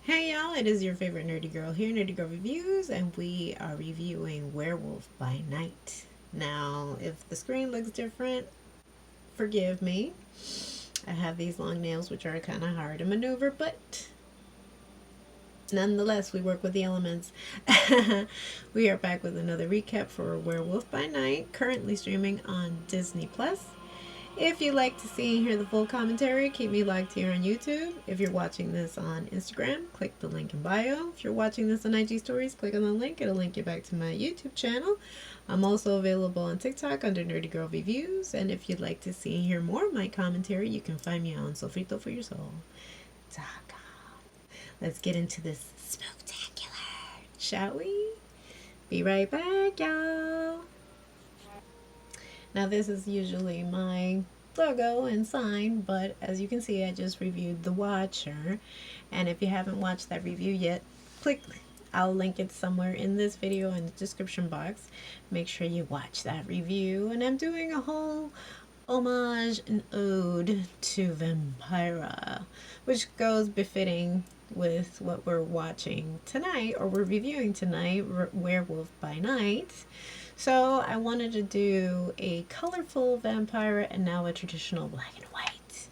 Hey y'all, it is your favorite nerdy girl here, Nerdygirlreviews, and we are reviewing Werewolf by Night. Now, if the screen looks different, forgive me. I have these long nails which are kind of hard to maneuver, but nonetheless, we work with the elements. We are back with another recap for Werewolf by Night, currently streaming on Disney Plus. If you'd like to see and hear the full commentary, keep me locked here on YouTube. If you're watching this on Instagram, click the link in bio. If you're watching this on IG Stories, click on the link. It'll link you back to my YouTube channel. I'm also available on TikTok under Nerdygirlreviews. And if you'd like to see and hear more of my commentary, you can find me on SoFritoForYourSoul.com. Let's get into this spectacular, shall we? Be right back, y'all. Now this is usually my logo and sign, but as you can see, I just reviewed The Watcher, and if you haven't watched that review yet, I'll link it somewhere in this video in the description box. Make sure you watch that review, and I'm doing a whole homage and ode to Vampira, which goes befitting with what we're watching tonight, or we're reviewing tonight, Werewolf by Night. So I wanted to do a colorful Vampira and now a traditional black and white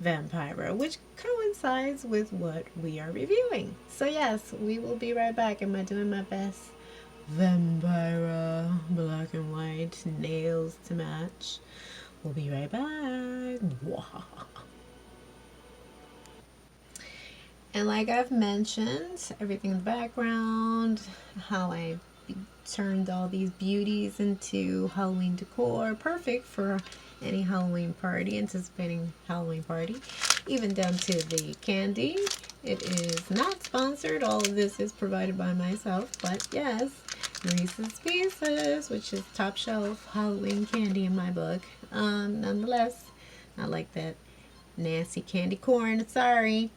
Vampira, which coincides with what we are reviewing. So yes, we will be right back. Am I doing my best? Vampira, black and white, nails to match. We'll be right back. And like I've mentioned, everything in the background, how I turned all these beauties into Halloween decor, perfect for any Halloween party, anticipating Halloween party, even down to the candy. It is not sponsored. All of this is provided by myself, but yes, Reese's Pieces, which is top shelf Halloween candy in my book. Nonetheless, not like that nasty candy corn, sorry.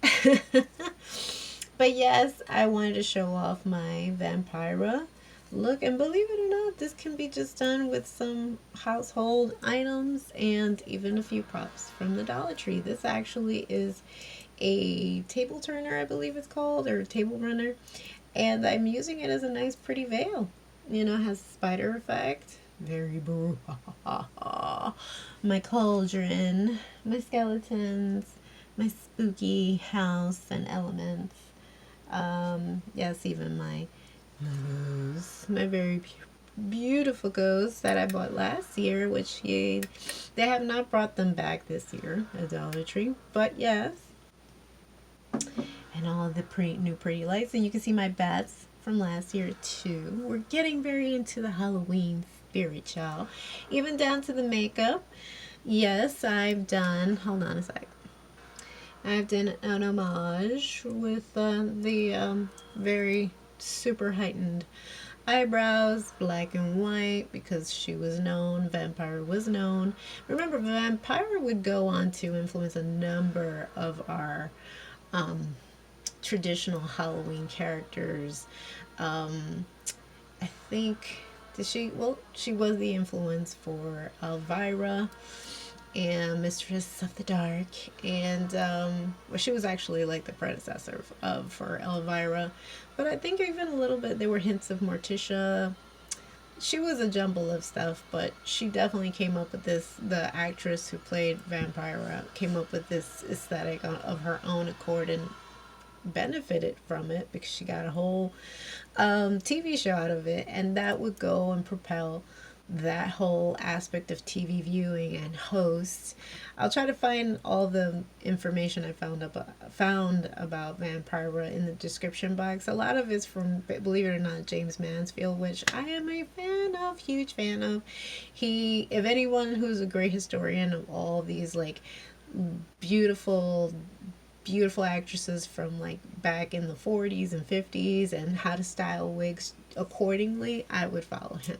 But yes, I wanted to show off my Vampira look, and believe it or not, this can be just done with some household items and even a few props from the Dollar Tree. This actually is a table turner, I believe it's called, or table runner, and I'm using it as a nice pretty veil. You know, it has a spider effect, very boo. My cauldron, my skeletons, my spooky house and elements. Yes, even my ghost, my very beautiful ghost that I bought last year, which they have not brought them back this year at Dollar Tree, but yes. And all the new pretty lights, and you can see my bats from last year too. We're getting very into the Halloween spirit, y'all. Even down to the makeup. Yes, I've done, hold on a sec. I've done an homage with the very super heightened eyebrows, black and white, because she was known, Vampira was known. Remember, Vampira would go on to influence a number of our traditional Halloween characters. I think, she was the influence for Elvira and Mistress of the Dark, and she was actually like the predecessor for Elvira, but I think even a little bit there were hints of Morticia. She was a jumble of stuff, but she definitely came up with this. The actress who played Vampira came up with this aesthetic of her own accord and benefited from it because she got a whole TV show out of it, and that would go and propel that whole aspect of TV viewing and hosts. I'll try to find all the information I found about Vampira in the description box. A lot of it's from, believe it or not, James Mansfield, which I am a fan of, huge fan of. If anyone who's a great historian of all these like beautiful actresses from like back in the 40s and 50s and how to style wigs accordingly, I would follow him.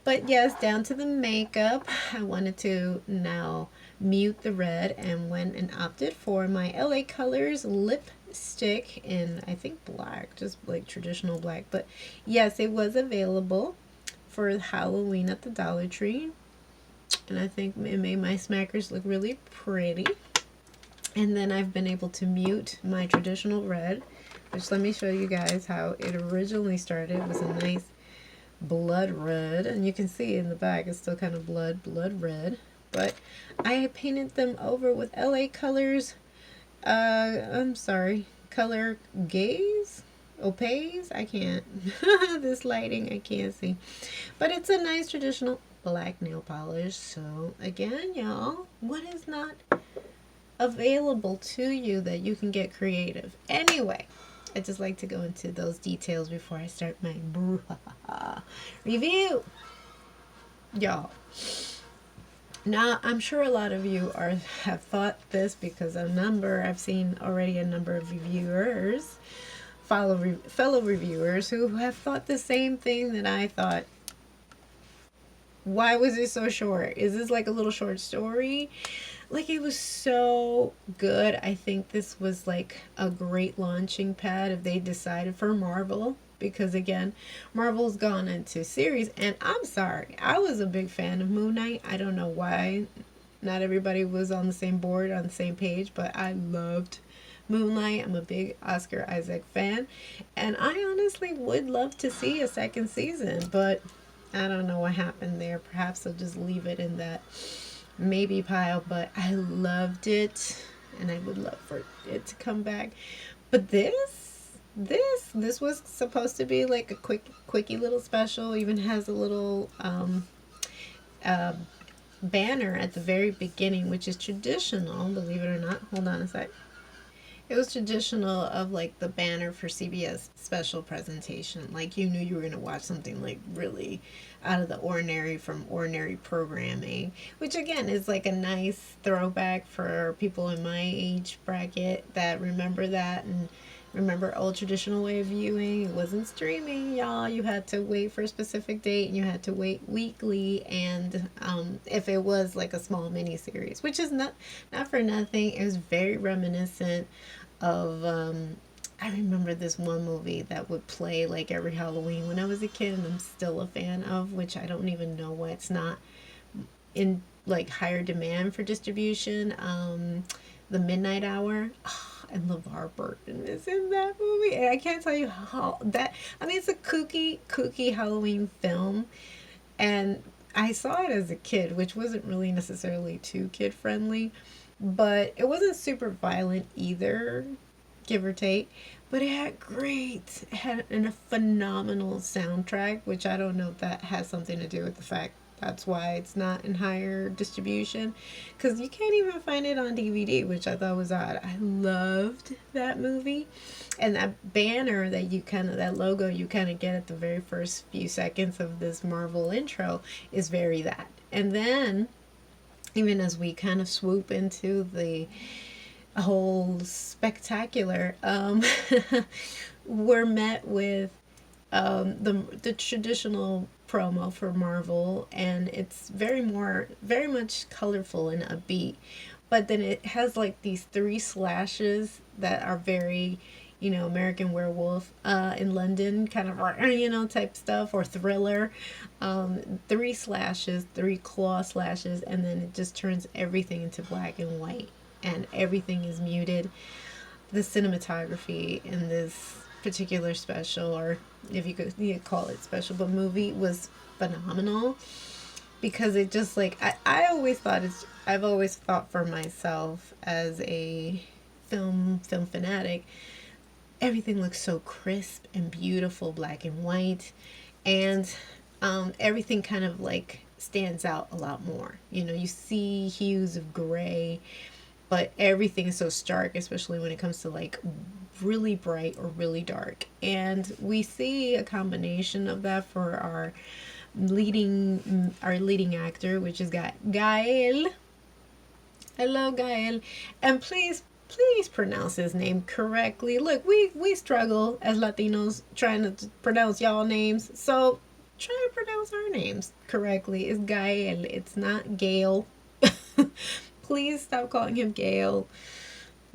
But yes, down to the makeup, I wanted to now mute the red and went and opted for my LA Colors lipstick in, I think, black, just like traditional black. But yes, it was available for Halloween at the Dollar Tree, and I think it made my smackers look really pretty. And then I've been able to mute my traditional red which let me show you guys how it originally started. It was a nice blood red, and you can see in the back it's still kind of blood red, but I painted them over with LA colors. I'm sorry, color gaze, opaque. I can't. This lighting, I can't see, but it's a nice traditional black nail polish. So again, y'all, what is not available to you that you can get creative? Anyway, I just like to go into those details before I start my review, y'all. Now, I'm sure a lot of you have thought this, because I've seen already a number of reviewers, fellow reviewers, who have thought the same thing that I thought. Why was it so short? Is this like a little short story? Like, it was so good. I think this was like a great launching pad if they decided for Marvel, because again, Marvel's gone into series, and I'm sorry, I was a big fan of Moon Knight. I don't know why not everybody was on the same board, on the same page, but I loved Moonlight. I'm a big Oscar Isaac fan, and I honestly would love to see a second season, but I don't know what happened there. Perhaps they'll just leave it in that maybe pile, but I loved it, and I would love for it to come back. But this was supposed to be like a quickie little special. Even has a little uh, banner at the very beginning, which is traditional, believe it or not. Hold on a sec. It was traditional of like the banner for CBS special presentation. Like, you knew you were going to watch something like really out of the ordinary from ordinary programming, which again is like a nice throwback for people in my age bracket that remember that and remember old traditional way of viewing. It wasn't streaming, y'all. You had to wait for a specific date, and you had to wait weekly. And if it was like a small mini series, which is not for nothing, it was very reminiscent of I remember this one movie that would play like every Halloween when I was a kid, and I'm still a fan of, which I don't even know why it's not in like higher demand for distribution. The Midnight Hour. Oh, and LeVar Burton is in that movie, and I can't tell you how that. I mean, it's a kooky Halloween film, and I saw it as a kid, which wasn't really necessarily too kid friendly, but it wasn't super violent either, give or take. But it had a phenomenal soundtrack, which I don't know if that has something to do with the fact that's why it's not in higher distribution, because you can't even find it on DVD, which I thought was odd. I loved that movie, and that banner that that logo you kind of get at the very first few seconds of this Marvel intro is very that. And then, even as we kind of swoop into the whole spectacular, we're met with the traditional promo for Marvel, and it's very much colorful and upbeat. But then it has like these three slashes that are very, American Werewolf in London kind of, type stuff, or Thriller. Three slashes, three claw slashes, and then it just turns everything into black and white, and everything is muted. The cinematography in this particular special, or if you could call it special, but movie, was phenomenal, because it just like I've always thought for myself as a film fanatic, everything looks so crisp and beautiful, black and white, and everything kind of like stands out a lot more. You see hues of gray, but everything is so stark, especially when it comes to like really bright or really dark. And we see a combination of that for our leading actor, which is Gael. Hello, Gael, and please pronounce his name correctly. Look, we struggle as Latinos trying to pronounce y'all names, so try to pronounce our names correctly. It's Gael. It's not Gail. Please stop calling him Gail.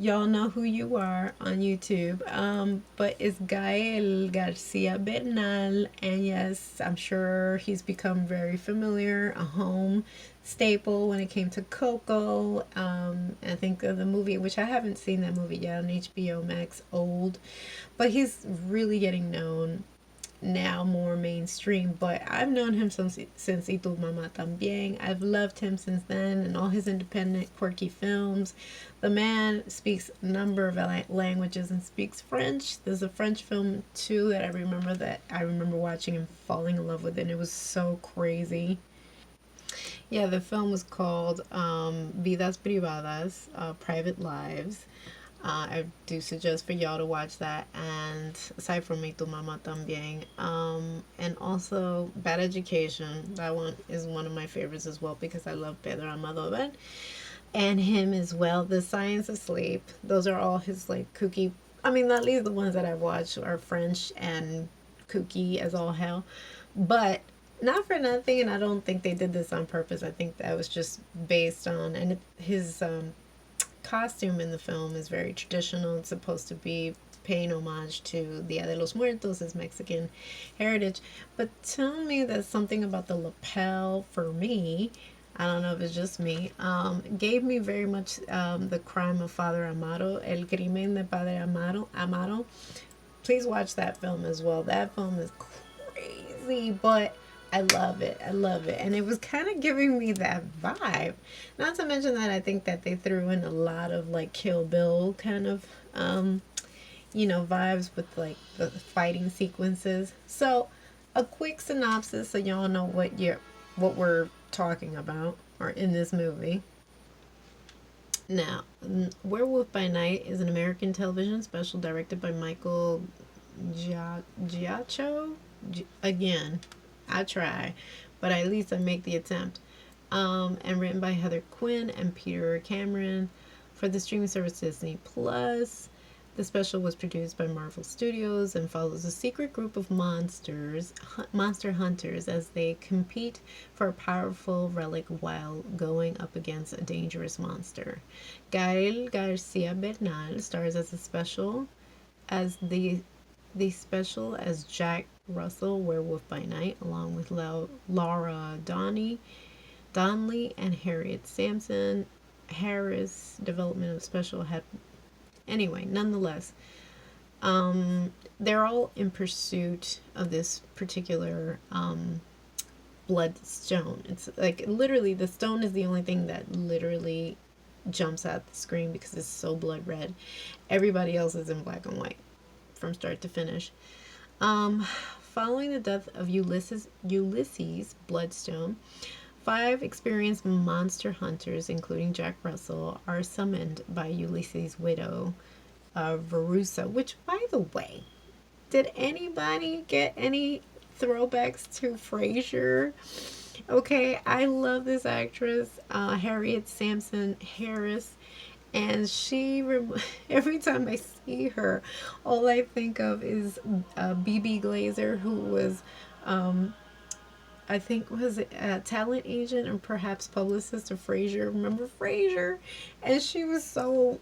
Y'all know who you are on YouTube. But it's Gael Garcia Bernal, and yes, I'm sure he's become very familiar, a home staple when it came to Coco. I think of the movie, which I haven't seen that movie yet on HBO Max, Old, but he's really getting known now, more mainstream, but I've known him since Y Tu Mamá También. I've loved him since then and all his independent, quirky films. The man speaks a number of languages and speaks French. There's a French film too that I remember watching and falling in love with, and it was so crazy. Yeah, the film was called Vidas Privadas, Private Lives. I do suggest for y'all to watch that. And aside from Me Tu Mama También. And also Bad Education. That one is one of my favorites as well because I love Pedro Almodovar. And him as well. The Science of Sleep. Those are all his like kooky. I mean, at least the ones that I've watched are French and kooky as all hell. But not for nothing, and I don't think they did this on purpose. I think that was just based on, and his costume in the film is very traditional. It's supposed to be paying homage to Dia de los Muertos, his Mexican heritage. But tell me that something about the lapel for me, I don't know if it's just me, gave me very much the crime of Father Amaro, El Crimen de Padre Amaro. Please watch that film as well. That film is crazy, but I love it. I love it. And it was kind of giving me that vibe. Not to mention that I think that they threw in a lot of like Kill Bill kind of, vibes with like the fighting sequences. So, a quick synopsis so y'all know what we're talking about or in this movie. Now, Werewolf by Night is an American television special directed by Michael Giaccho. Again, I try, but at least I make the attempt. And written by Heather Quinn and Peter Cameron for the streaming service Disney Plus. The special was produced by Marvel Studios and follows a secret group of monster hunters, as they compete for a powerful relic while going up against a dangerous monster. Gael Garcia Bernal stars as the special as Jack Russell, Werewolf by Night, along with Laura Donnelly and Harriet Sampson. Harris development of special had anyway, nonetheless, they're all in pursuit of this particular blood stone. It's like literally the stone is the only thing that literally jumps at the screen because it's so blood red. Everybody else is in black and white from start to finish. Following the death of Ulysses Bloodstone, 5 experienced monster hunters, including Jack Russell, are summoned by Ulysses' widow, Verusa. Which, by the way, did anybody get any throwbacks to Frasier? Okay, I love this actress, Harriet Sampson Harris, and every time I see her, all I think of is BB Glazer, who was I think was a talent agent and perhaps publicist of Frasier. Remember Frasier? And she was so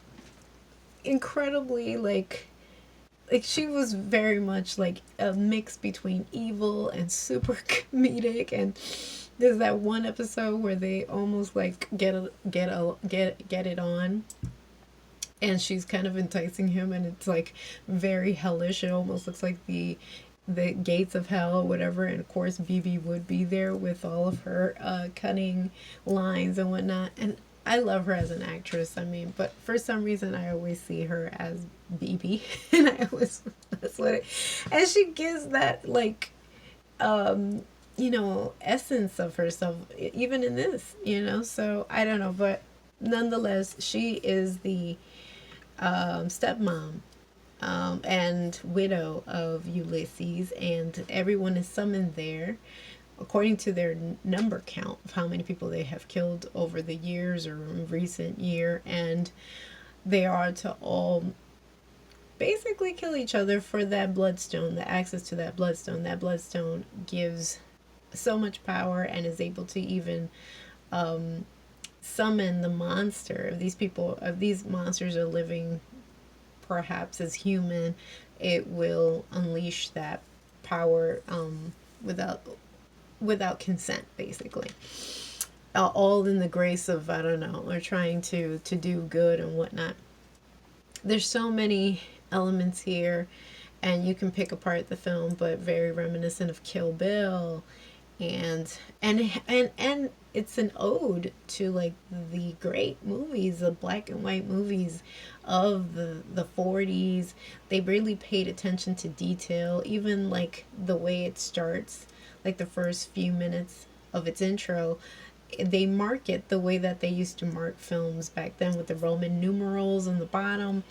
incredibly like she was very much like a mix between evil and super comedic. And there's that one episode where they almost like get it on, and she's kind of enticing him, and it's like very hellish. It almost looks like the gates of hell or whatever, and of course BB would be there with all of her cunning lines and whatnot. And I love her as an actress. I mean, but for some reason I always see her as BB and I always that's what it, and she gives that like essence of herself even in this, so I don't know, but nonetheless she is the stepmom and widow of Ulysses, and everyone is summoned there according to their number count of how many people they have killed over the years or in recent year, and they are to all basically kill each other for that bloodstone, the access to that bloodstone. That bloodstone gives so much power and is able to even summon the monster, if these people, if these monsters are living perhaps as human, it will unleash that power, without consent, basically. All in the grace of, I don't know, or trying to do good and whatnot. There's so many elements here, and you can pick apart the film, but very reminiscent of Kill Bill, and it's an ode to like the great movies, the black and white movies of the 40s. They really paid attention to detail, even like the way it starts, like the first few minutes of its intro. They mark it the way that they used to mark films back then, with the Roman numerals on the bottom.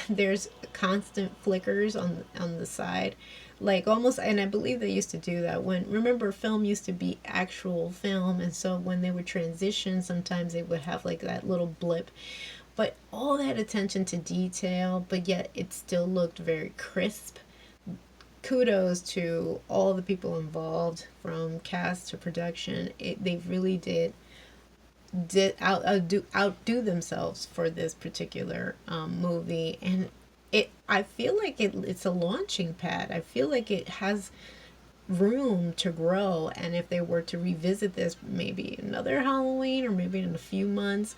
There's constant flickers on the side, like almost, and I believe they used to do that when, remember, film used to be actual film, and so when they would transition, sometimes they would have like that little blip. But all that attention to detail, but yet it still looked very crisp. Kudos to all the people involved, from cast to production. They really outdo themselves for this particular movie, and I feel like it's a launching pad. I feel like it has room to grow, and if they were to revisit this maybe another Halloween or maybe in a few months,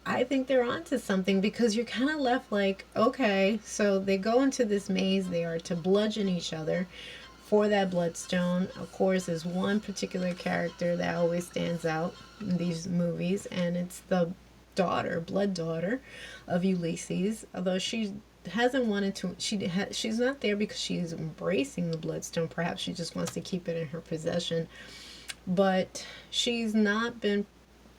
I think they're onto something, because you're kind of left like, okay, so they go into this maze, they are to bludgeon each other for that bloodstone. Of course, there's one particular character that always stands out in these movies, and it's the blood daughter of Ulysses. Although she hasn't wanted to, she's not there because she's embracing the bloodstone. Perhaps she just wants to keep it in her possession, but she's not been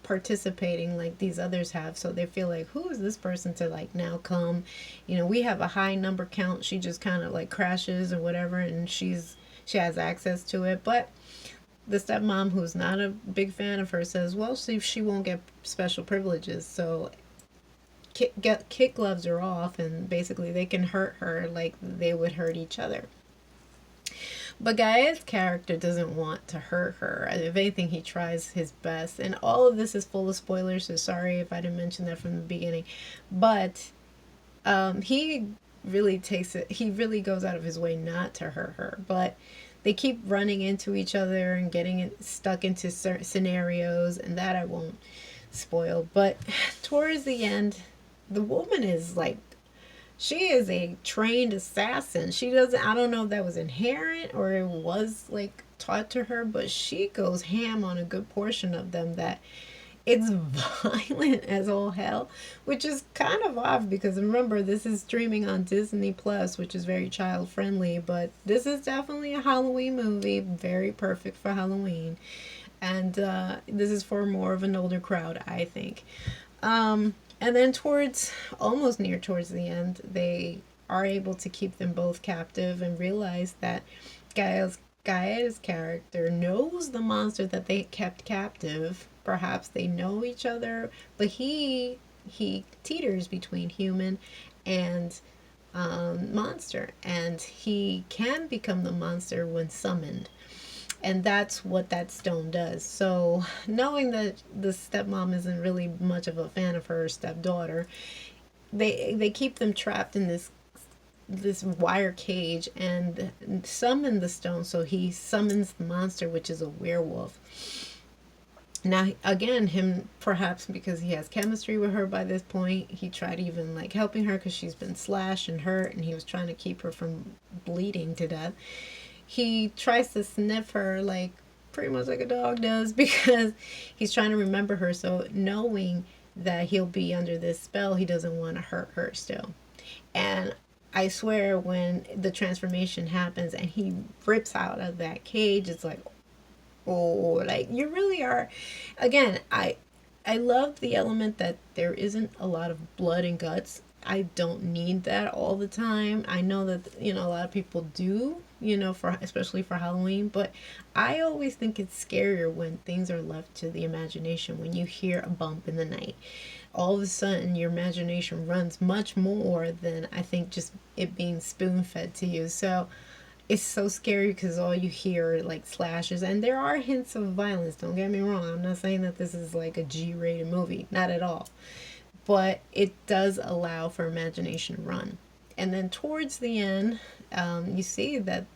participating like these others have, so they feel like, who is this person to like now come, we have a high number count, she just kind of like crashes or whatever, and she has access to it. But the stepmom, who's not a big fan of her, says, well, see, she won't get special privileges, so kick gloves are off, and basically they can hurt her like they would hurt each other. But Gaia's character doesn't want to hurt her. If anything, he tries his best. And all of this is full of spoilers, so sorry if I didn't mention that from the beginning. But he really takes it, he really goes out of his way not to hurt her. But they keep running into each other and getting stuck into certain scenarios, and that I won't spoil. But towards the end, the woman is like, she is a trained assassin. She doesn't, I don't know if that was inherent or it was like taught to her, but she goes ham on a good portion of them, that it's violent as all hell, which is kind of odd because remember, this is streaming on Disney Plus, which is very child friendly, but this is definitely a Halloween movie, very perfect for Halloween. And this is for more of an older crowd, I think. And then almost near towards the end, they are able to keep them both captive and realize that Gaia's character knows the monster that they kept captive. Perhaps they know each other, but he teeters between human and monster, and he can become the monster when summoned. And that's what that stone does. So knowing that the stepmom isn't really much of a fan of her stepdaughter, they keep them trapped in this wire cage and summon the stone. So he summons the monster, which is a werewolf. Now again, him, perhaps because he has chemistry with her by this point, he tried even like helping her because she's been slashed and hurt, and he was trying to keep her from bleeding to death. He tries to sniff her like pretty much like a dog does, because he's trying to remember her. So knowing that he'll be under this spell, he doesn't want to hurt her still. And I swear, when the transformation happens and he rips out of that cage, it's like, oh, like you really are. Again, I love the element that there isn't a lot of blood and guts. I don't need that all the time. I know that a lot of people do, for especially for Halloween, but I always think it's scarier when things are left to the imagination. When you hear a bump in the night, all of a sudden your imagination runs much more than I think just it being spoon fed to you. So it's so scary because all you hear are like slashes, and there are hints of violence. Don't get me wrong. I'm not saying that this is like a G-rated movie, not at all. But it does allow for imagination to run. And then towards the end, you see that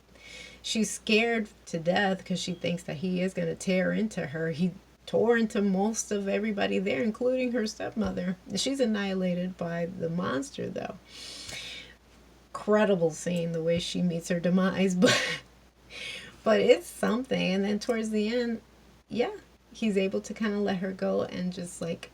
she's scared to death because she thinks that he is going to tear into her. He tore into most of everybody there, including her stepmother. She's annihilated by the monster, though. Incredible scene the way she meets her demise, but it's something. And then towards the end, yeah, he's able to kind of let her go and just like